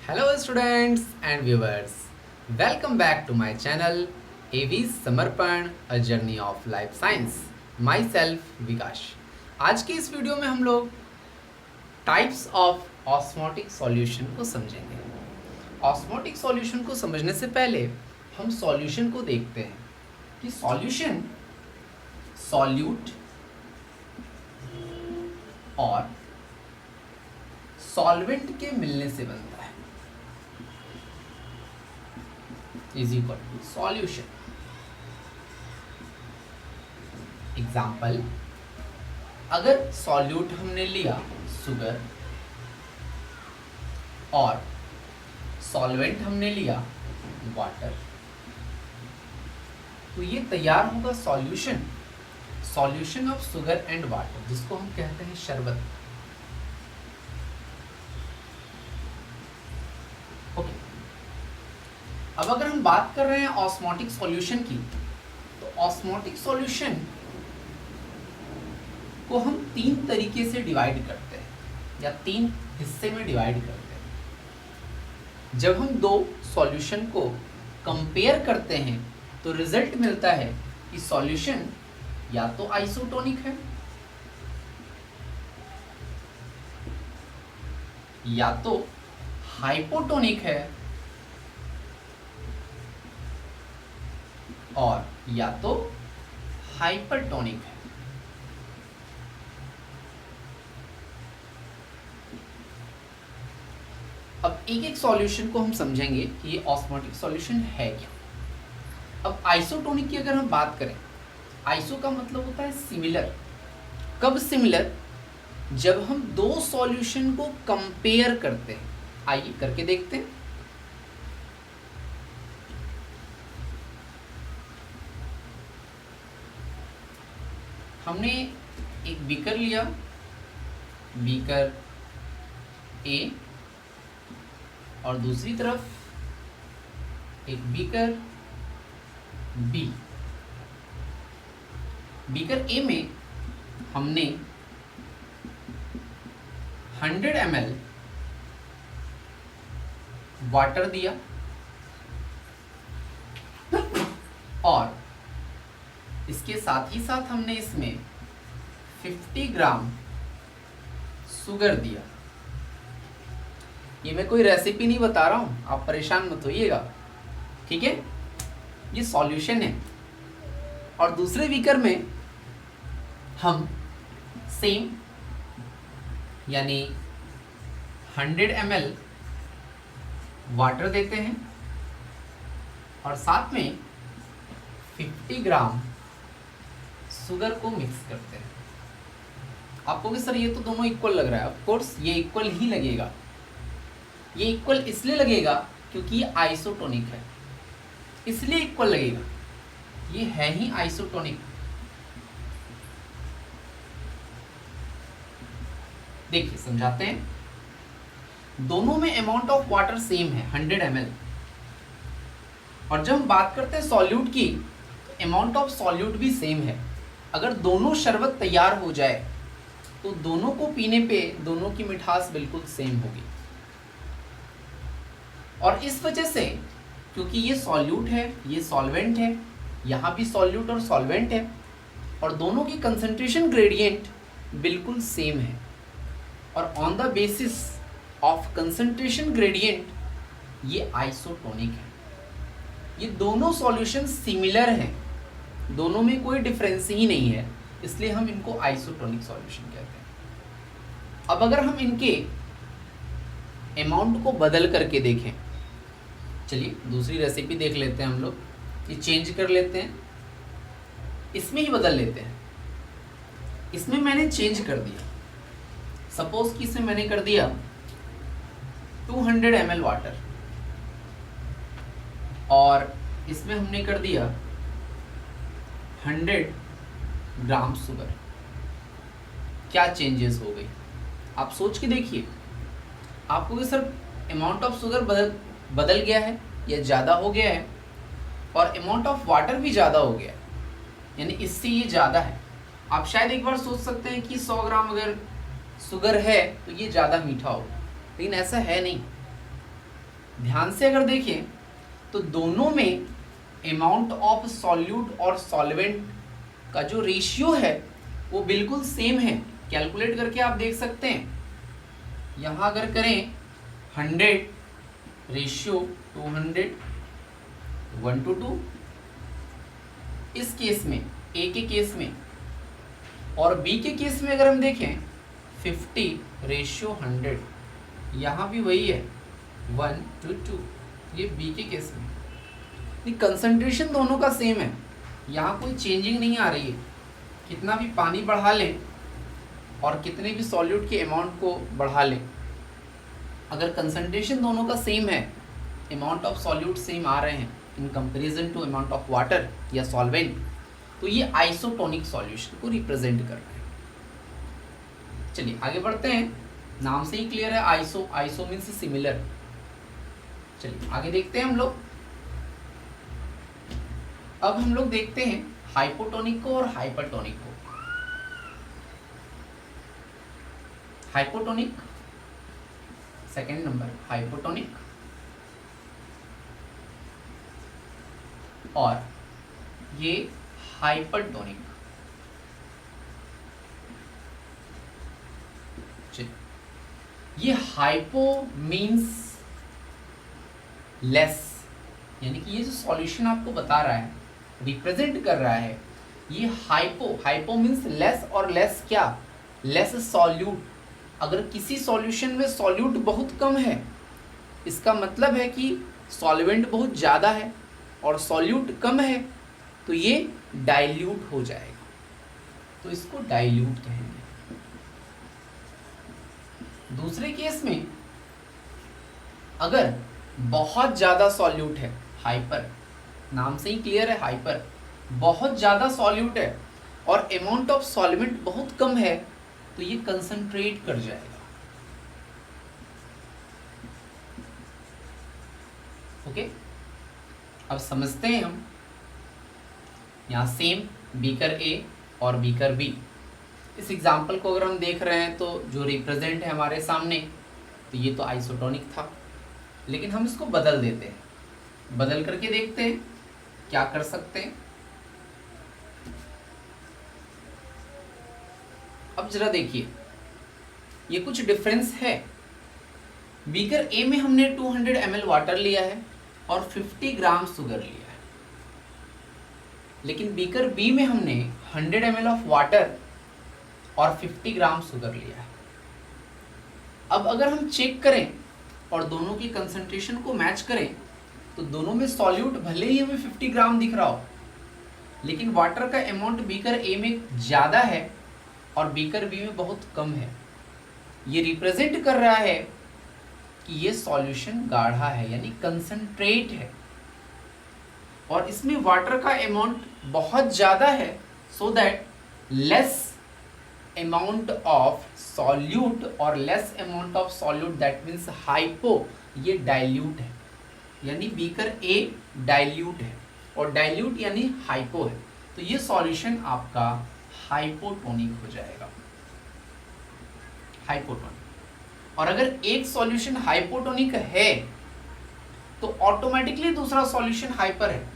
Hello students and viewers. Welcome back to my channel AV Samarpan A Journey of Life Science. Myself विकास. आज की इस video में हम लोग टाइप्स ऑफ ऑस्मोटिक सॉल्यूशन को समझेंगे. ऑस्मोटिक सॉल्यूशन को समझने से पहले हम सॉल्यूशन को देखते हैं कि सॉल्यूशन सॉल्यूट और सॉल्वेंट के मिलने से बनता है is equal to solution. Example, अगर सॉल्यूट हमने लिया शुगर और सॉल्वेंट हमने लिया वाटर, तो ये तैयार होगा solution. Solution of sugar and water, जिसको हम कहते हैं शरबत. ओके, अब अगर हम बात कर रहे हैं ऑस्मोटिक सॉल्यूशन की, तो ऑस्मोटिक सॉल्यूशन को हम तीन तरीके से डिवाइड करते हैं या तीन हिस्से में डिवाइड करते हैं. जब हम दो सॉल्यूशन को कंपेयर करते हैं तो रिजल्ट मिलता है कि सॉल्यूशन या तो आइसोटोनिक है या तो हाइपोटोनिक है और या तो हाइपरटोनिक है. अब एक एक सॉल्यूशन को हम समझेंगे कि ये ऑस्मोटिक सॉल्यूशन है क्या. अब आइसोटोनिक की अगर हम बात करें, आइसो का मतलब होता है सिमिलर. कब सिमिलर? जब हम दो सॉल्यूशन को कंपेयर करते हैं. आइए करके देखते हैं. हमने एक बीकर लिया, बीकर ए, और दूसरी तरफ एक बीकर बी. बीकर ए में हमने 100 ml वाटर दिया और इसके साथ ही साथ हमने इसमें 50 ग्राम शुगर दिया. ये मैं कोई रेसिपी नहीं बता रहा हूं, आप परेशान मत होइएगा, ठीक है. ये सॉल्यूशन है. और दूसरे बीकर में हम सेम यानी 100 ml वाटर देते हैं और साथ में 50 ग्राम शुगर को मिक्स करते हैं. आपको कि सर ये तो दोनों इक्वल लग रहा है. ऑफ कोर्स ये इक्वल ही लगेगा. ये इक्वल इसलिए लगेगा क्योंकि ये आइसोटोनिक है, इसलिए इक्वल लगेगा. ये है ही आइसोटोनिक. देखिए समझाते हैं. दोनों में अमाउंट ऑफ वाटर सेम है 100 ml. और जब हम बात करते हैं सॉल्यूट की, तो अमाउंट ऑफ सॉल्यूट भी सेम है. अगर दोनों शरबत तैयार हो जाए तो दोनों को पीने पे दोनों की मिठास बिल्कुल सेम होगी. और इस वजह से, क्योंकि ये सॉल्यूट है, ये सॉल्वेंट है, यहाँ भी सॉल्यूट और सॉल्वेंट है, और दोनों की कंसंट्रेशन ग्रेडियंट बिल्कुल सेम है. और on the basis of concentration gradient ये आइसोटोनिक है. ये दोनों सॉल्यूशन सिमिलर हैं, दोनों में कोई डिफरेंस ही नहीं है, इसलिए हम इनको आइसोटोनिक सॉल्यूशन कहते हैं. अब अगर हम इनके अमाउंट को बदल करके देखें, चलिए दूसरी रेसिपी देख लेते हैं हम लोग. ये चेंज कर लेते हैं, इसमें ही बदल लेते हैं. इसमें मैंने चेंज कर दिया. सपोज कि इसमें मैंने कर दिया 200 ml वाटर और इसमें हमने कर दिया 100 ग्राम शुगर. क्या चेंजेस हो गई आप सोच के देखिए. आपको कि सर अमाउंट ऑफ शुगर बदल गया है या ज़्यादा हो गया है, और अमाउंट ऑफ वाटर भी ज़्यादा हो गया है, यानी इससे ये ज़्यादा है. आप शायद एक बार सोच सकते हैं कि 100 ग्राम अगर शुगर है तो ये ज़्यादा मीठा होगा, लेकिन ऐसा है नहीं. ध्यान से अगर देखें तो दोनों में अमाउंट ऑफ सॉल्यूट और सॉल्वेंट का जो रेशियो है वो बिल्कुल सेम है। कैलकुलेट करके आप देख सकते हैं, यहाँ अगर करें 100 रेशियो 200 1:2 इस केस में, ए के केस में, और बी के केस में अगर हम देखें 50 रेशियो 100, यहाँ भी वही है 1:2, ये बी के केस में। कंसंट्रेशन दोनों का सेम है, यहाँ कोई चेंजिंग नहीं आ रही है। कितना भी पानी बढ़ा लें और कितने भी सॉल्यूट के अमाउंट को बढ़ा लें, अगर कंसंट्रेशन दोनों का सेम है, अमाउंट ऑफ सॉल्यूट सेम आ रहे हैं in comparison to amount of water या सॉल्वेंट, तो ये आइसोटोनिक सॉल्यूशन को रिप्रेजेंट कर रहे हैं। चलिए आगे बढ़ते हैं, नाम से ही क्लियर है, आइसो मीन्स सिमिलर। चलिए आगे देखते हैं हम लोग। अब हम लोग देखते हैं हाइपोटोनिक को और हाइपरटोनिक को। हाइपोटोनिक सेकेंड नंबर, हाइपोटोनिक और ये हाइपरटोनिक। ये हाइपो मीन्स लेस, यानी कि ये जो सॉल्यूशन आपको बता रहा है, रिप्रेजेंट कर रहा है, ये हाइपो मीन्स लेस, और लेस क्या, लेस सॉल्यूट। अगर किसी सॉल्यूशन में सॉल्यूट बहुत कम है, इसका मतलब है कि सॉल्वेंट बहुत ज़्यादा है, और सॉल्यूट कम है तो ये डाइल्यूट हो जाएगा, तो इसको डाइल्यूट कहेंगे। दूसरे केस में अगर बहुत ज़्यादा सॉल्यूट है, हाइपर, नाम से ही क्लियर है, हाइपर, बहुत ज़्यादा सॉल्यूट है और अमाउंट ऑफ सॉल्वेंट बहुत कम है, तो ये कंसंट्रेट कर जाएगा। ओके, अब समझते हैं हम। यहाँ सेम बीकर ए और बीकर बी, इस एग्जाम्पल को अगर हम देख रहे हैं तो जो रिप्रेजेंट है हमारे सामने, तो ये तो आइसोटोनिक था, लेकिन हम इसको बदल देते हैं। बदल करके देखते हैं क्या कर सकते हैं। अब जरा देखिए, ये कुछ डिफरेंस है। बीकर ए में हमने 200 ml वाटर लिया है और 50 ग्राम शुगर लिया है, लेकिन बीकर बी में हमने 100 ml ऑफ वाटर और 50 ग्राम शुगर लिया है। अब अगर हम चेक करें और दोनों की कंसंट्रेशन को मैच करें, तो दोनों में सॉल्यूट भले ही हमें 50 ग्राम दिख रहा हो, लेकिन वाटर का अमाउंट बीकर ए में ज़्यादा है और बीकर बी में बहुत कम है। ये रिप्रेजेंट कर रहा है कि ये सॉल्यूशन गाढ़ा है, यानी कंसंट्रेट है, और इसमें वाटर का अमाउंट बहुत ज़्यादा है, so that less amount of solute और less amount of solute, that means hypo, ये डाइल्यूट है, यानी बीकर ए डाइल्यूट है और डाइल्यूट यानी हाइपो है, तो ये सॉल्यूशन आपका हाइपोटोनिक हो जाएगा, हाइपोटोनिक। और अगर एक सॉल्यूशन हाइपोटोनिक है तो ऑटोमेटिकली दूसरा सॉल्यूशन हाइपर है,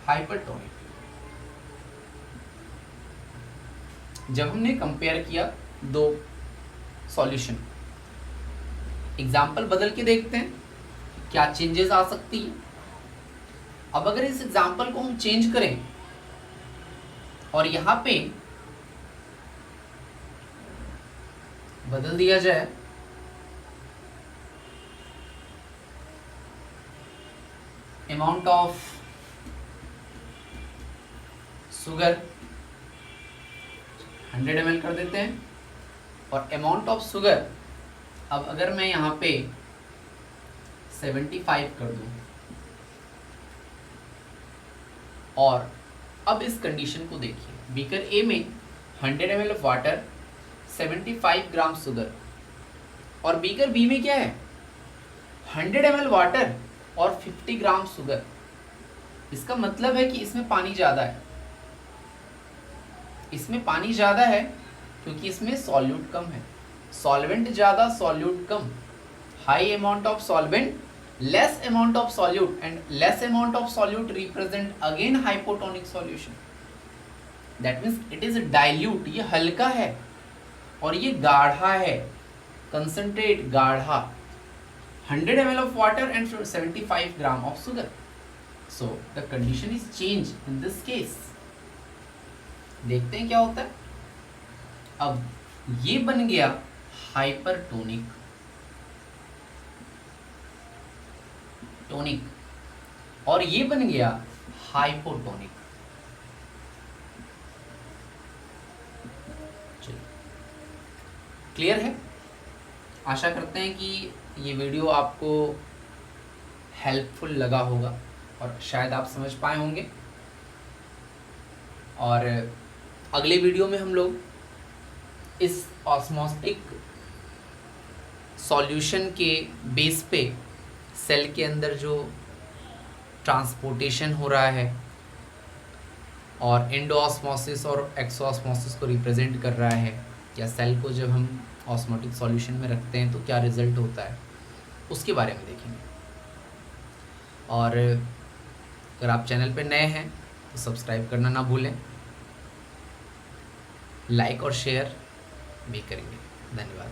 हाइपरटोनिक। जब हमने कंपेयर किया दो सॉल्यूशन, एग्जाम्पल बदल के देखते हैं क्या चेंजेस आ सकती है। अब अगर इस एग्जाम्पल को हम चेंज करें और यहां पे बदल दिया जाए, अमाउंट ऑफ शुगर 100 ml कर देते हैं, और अमाउंट ऑफ शुगर अब अगर मैं यहाँ पे 75 कर दूं, और अब इस कंडीशन को देखिए, बीकर ए में 100 ml of water, 75 gram sugar, और बीकर बी में क्या है 100 ml वाटर और 50 ग्राम शुगर। इसका मतलब है कि इसमें पानी ज़्यादा है, इसमें पानी ज़्यादा है क्योंकि इसमें सॉल्यूट कम है, सॉल्वेंट ज़्यादा solute come, high amount of solvent, less amount of solute, and less amount of solute represent again hypotonic solution. That means it is dilute, ये हल्का है और ये गाढ़ा है, concentrate गाढ़ा, 100 ml of water and 75 gram of sugar. So the condition is changed in this case. देखते हैं क्या होता है. अब ये बन गया हाइपरटोनिक टोनिक और ये बन गया हाइपोटोनिक. चलिए, क्लियर है. आशा करते हैं कि ये वीडियो आपको हेल्पफुल लगा होगा और शायद आप समझ पाए होंगे. और अगले वीडियो में हम लोग इस ऑस्मोटिक सॉल्यूशन के बेस पे सेल के अंदर जो ट्रांसपोर्टेशन हो रहा है और एंडोऑस्मोसिस और एक्सोऑस्मोसिस को रिप्रेजेंट कर रहा है, या सेल को जब हम ऑस्मोटिक सॉल्यूशन में रखते हैं तो क्या रिजल्ट होता है, उसके बारे में देखेंगे. और अगर आप चैनल पे नए हैं तो सब्सक्राइब करना ना भूलें, लाइक और शेयर भी करेंगे. धन्यवाद.